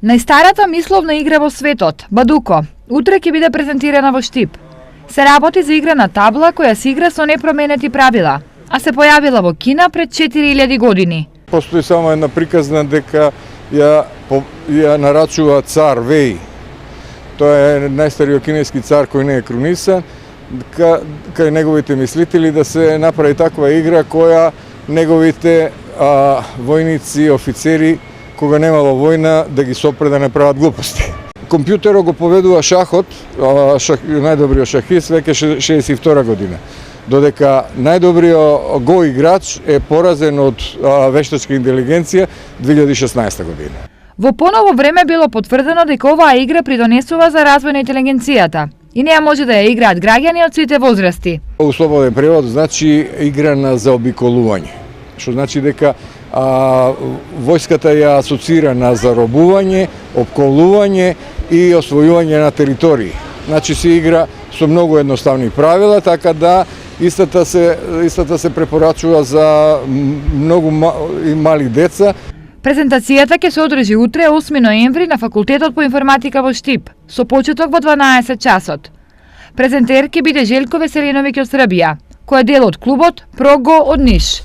Најстарата мисловна игра во светот, Бадуко, утре ќе биде презентирана во Штип. Се работи за игра на табла која се игра со непроменети правила, а се појавила во Кина пред 4000 години. Постои само една приказна дека ја нарачува цар Веј. Тоа е најстариот кинески цар кој не е крунисан, кај неговите мислители да се направи таква игра која неговите војници, офицери, кога немало војна, да ги сопре да не прават глупости. Компјутерот го поведува шахот, најдобриот шахист веќе 62 година, додека најдобриот го играч е поразен од вештачка интелигенција 2016 година. Во поново време било потврдено дека оваа игра придонесува за развој на интелигенцијата и неа може да ја играат граѓани од сите возрасти. У слободен превод значи игра на заобиколување, што значи дека војската ја асоцира на заробување, опколување и освојување на територии. Значи се игра со многу едноставни правила, така да истата се препорачува за многу мали деца. Презентацијата ќе се одржи утре 8 ноември на Факултетот по информатика во Штип, со почеток во 12 часот. Презентер ќе биде Желко Веселиновиќ од Србија, кој е дел од клубот Прого од Ниш.